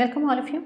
Welcome all of you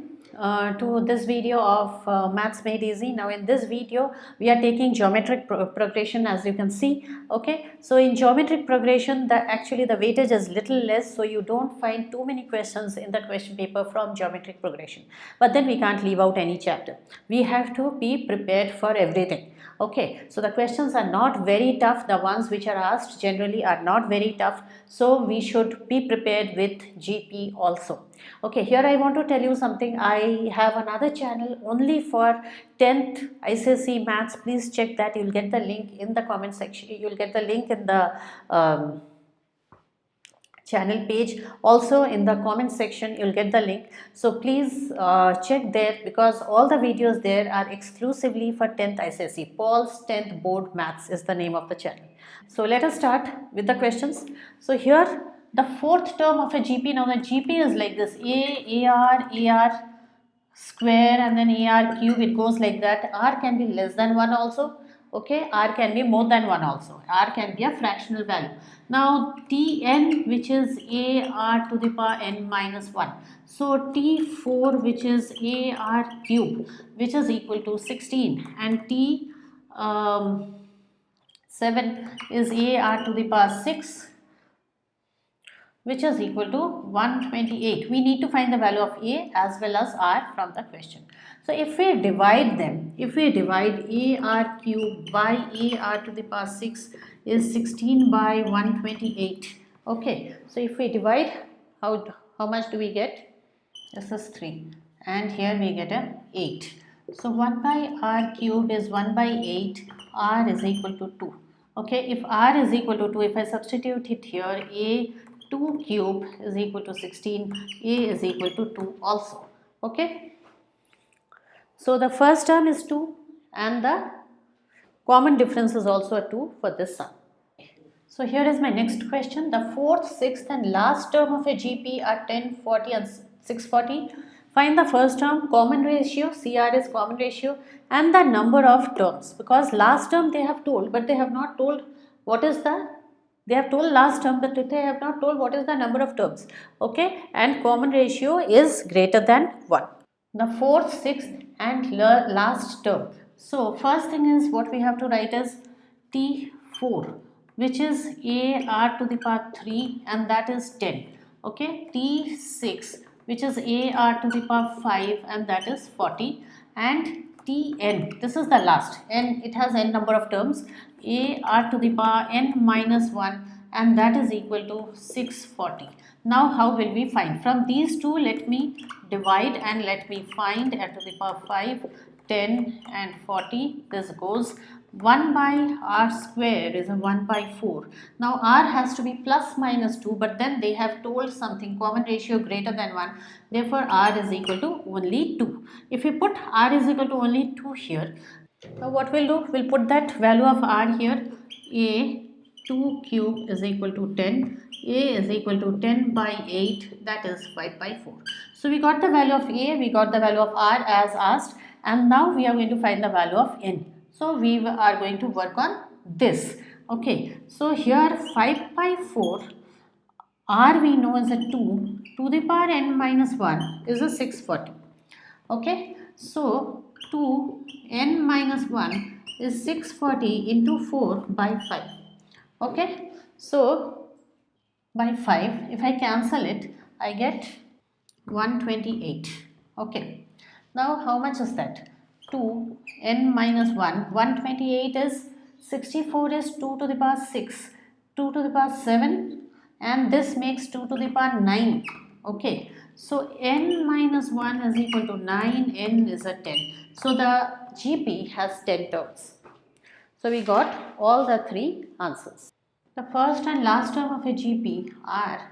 to this video of Maths Made Easy. Now in this video we are taking geometric progression, as you can see. Okay, so in geometric progression actually the weightage is little less, so you don't find too many questions in the question paper from geometric progression. But then we can't leave out any chapter. We have to be prepared for everything. Okay, so the questions are not very tough. The ones which are asked generally are not very tough, so we should be prepared with GP also. Okay, here I want to tell you something. I have another channel only for 10th ICSE maths. Please check that. You'll get the link in the comment section. You'll get the link in the channel page. Also in the comment section you'll get the link, so please check there, because all the videos there are exclusively for 10th ICSE. Paul's 10th board maths is the name of the channel. So let us start with the questions. So here the fourth term of a GP. Now the GP is like this: AR square and then AR cube. It goes like that. R can be less than 1 also. Okay, R can be more than 1 also. R can be a fractional value. Now Tn, which is AR to the power n minus 1. So T4, which is AR cube, which is equal to 16, and T7 is AR to the power 6, which is equal to 128. We need to find the value of A as well as R from the question. So if we divide them, if we divide AR cube by AR to the power 6 is 16 by 128. Okay, so if we divide, how much do we get? This is 3, and here we get a 8. So 1 by R cube is 1 by 8, R is equal to 2. Okay, if R is equal to 2, if I substitute it here, A2 cube is equal to 16, A is equal to 2 also. Okay, so the first term is 2 and the common difference is also a 2 for this sum. So here is my next question. The fourth, sixth and last term of a GP are 10, 40 and 640. Find the first term, common ratio, CR is common ratio, and the number of terms, because last term they have told, but they have not told what is the, they have told last term, but they have not told what is the number of terms. Okay, and common ratio is greater than 1. The fourth, sixth and last term. So first thing is, what we have to write is T4, which is AR to the power 3, and that is 10. Okay, T6, which is AR to the power 5, and that is 40, and Tn, this is the last, n, it has n number of terms, AR to the power n minus 1, and that is equal to 640. Now how will we find? From these two, let me divide and let me find r to the power 5, 10 and 40. This goes 1 by R square is a 1 by 4. Now R has to be plus minus 2, but then they have told something, common ratio greater than 1. Therefore R is equal to only 2. If we put R is equal to only 2 here, now what we'll do, we'll put that value of R here. A2 cube is equal to 10. A is equal to 10 by 8, that is 5 by 4. So we got the value of A, we got the value of R as asked, and now we are going to find the value of N. So we are going to work on this. Okay, so here 5 by 4, R we know is a 2, to the power n minus 1 is a 640. Okay, so 2 n minus 1 is 640 into 4 by 5. Okay, so by 5, if I cancel it, I get 128. Okay, now how much is that? 2 n minus 1, 128 is 64 is 2 to the power 6, 2 to the power 7, and this makes 2 to the power 9. Okay, so n minus 1 is equal to 9, n is a 10. So the GP has 10 terms. So we got all the 3 answers. The first and last term of a GP are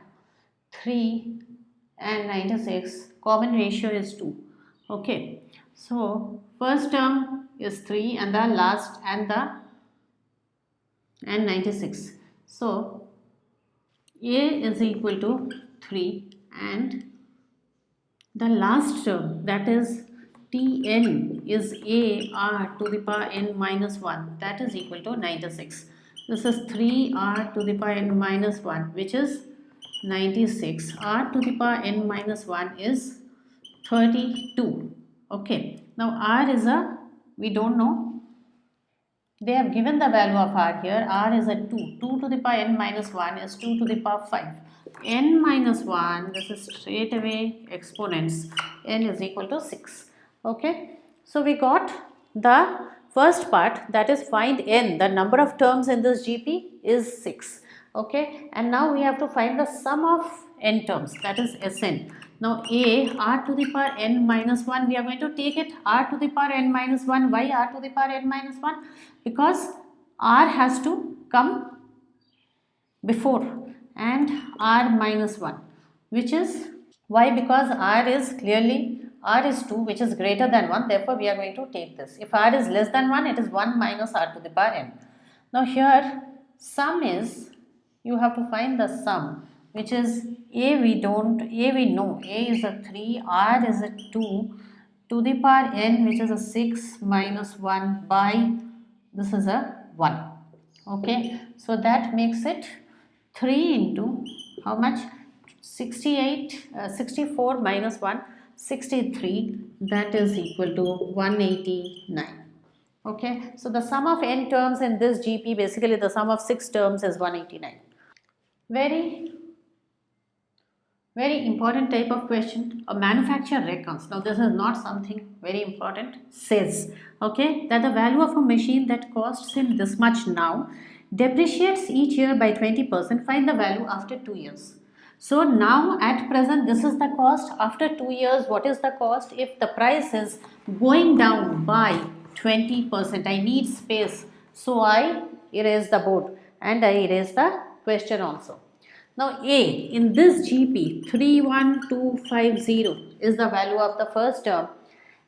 3 and 96. Common ratio is 2. Okay, so first term is 3 and the last and 96. So A is equal to 3 and the last term, that is Tn, is AR to the power n minus 1, that is equal to 96. This is 3R to the power n minus 1, which is 96. R to the power n minus 1 is 32. Okay, now r is a, we don't know, they have given the value of r here. R is a 2. 2 to the power n minus 1 is 2 to the power 5. N minus 1, this is straight away exponents. N is equal to 6. Okay, so we got the first part, that is find n. The number of terms in this GP is 6. Okay, and now we have to find the sum of n terms, that is Sn. Now a, r to the power n minus 1, we are going to take it r to the power n minus 1. Why r to the power n minus 1? Because r has to come before and r minus 1, which is, why? Because r is clearly, r is 2, which is greater than 1, therefore we are going to take this. If r is less than 1, it is 1 minus r to the power n. Now here sum is, you have to find the sum, which is a, we know, a is a 3, r is a 2 to the power n, which is a 6 minus 1 by, this is a 1. Okay, so that makes it 3 into how much? 64 minus 1, 63, that is equal to 189. Okay, so the sum of n terms in this GP, basically the sum of 6 terms is 189. Very important type of question. A manufacturer reckons, now this is not something very important, says, okay, that the value of a machine that costs him this much now depreciates each year by 20%. Find the value after 2 years. So now at present this is the cost. After 2 years, what is the cost? If the price is going down by 20%, I need space, so I erase the board and I erase the question also. Now A, in this GP, 31250 is the value of the first term,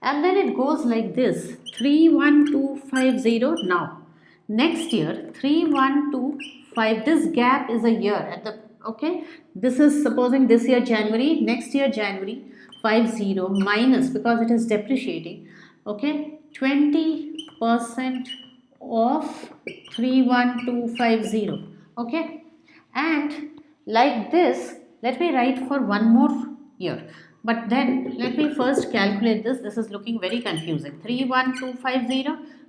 and then it goes like this, 31250 now. Next year, 3125, this gap is a year at the, okay, this is supposing this year January, next year January, 50 minus, because it is depreciating, okay, 20% of 31250, okay, and like this, let me write for one more year. But then let me first calculate this. This is looking very confusing. 31250,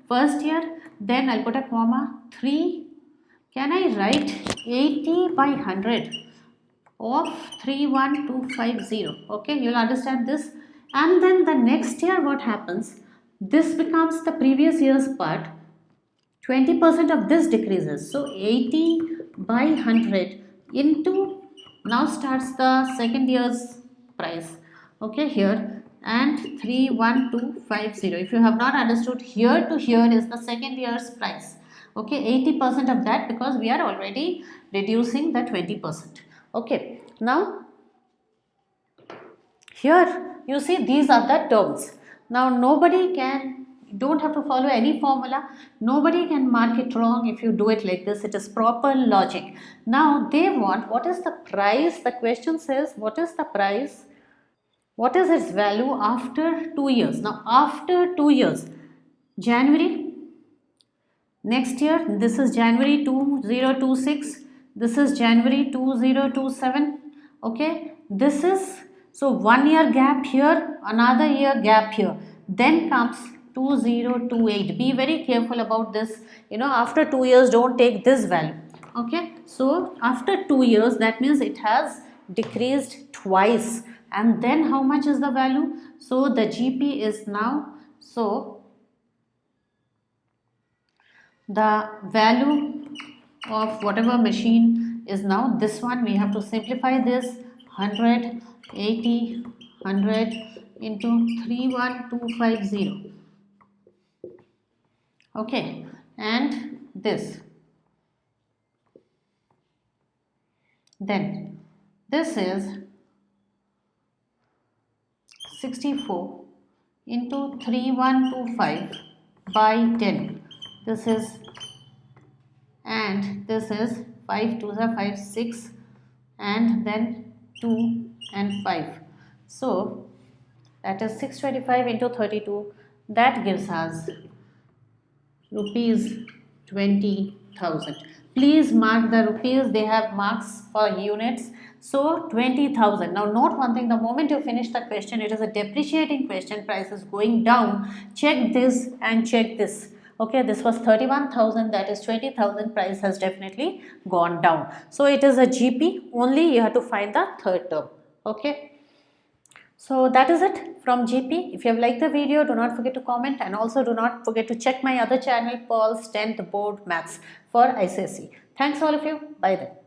first year, then I'll put a comma, 3. Can I write 80 by 100 of 31250? Okay, you'll understand this. And then the next year, what happens? This becomes the previous year's part. 20% of this decreases. So 80 by 100 into, now starts the second year's price, okay, here, and 31250. If you have not understood, here to here is the second year's price, okay, 80% of that, because we are already reducing the 20%. Okay, now here you see these are the terms. Now nobody can, don't have to follow any formula, nobody can mark it wrong if you do it like this. It is proper logic. Now they want, what is the price? The question says, what is the price? What is its value after 2 years? Now after 2 years, January, next year, this is January 2026, this is January 2027, okay, this is, so 1 year gap here, another year gap here, then comes 2028. Be very careful about this, you know, after 2 years don't take this value, okay. So after 2 years, that means it has decreased twice, and then how much is the value? So the GP is now, so the value of whatever machine is now this one, we have to simplify this, 100, 80, 100 into 31250, okay, and this, then this is 64 into 3125 by 10, this is, and this is 5 2s are 5, 6, and then 2 and 5, so that is 625 into 32, that gives us rupees 20,000. Please mark the rupees, they have marks for units. So 20,000. Now note one thing, the moment you finish the question, it is a depreciating question, price is going down. Check this and check this. Okay, this was 31,000, that is 20,000, price has definitely gone down. So it is a GP, only you have to find the third term. Okay. So that is it from GP. If you have liked the video, do not forget to comment, and also do not forget to check my other channel, Paul's 10th Board Maths for ICSE. Thanks all of you. Bye then.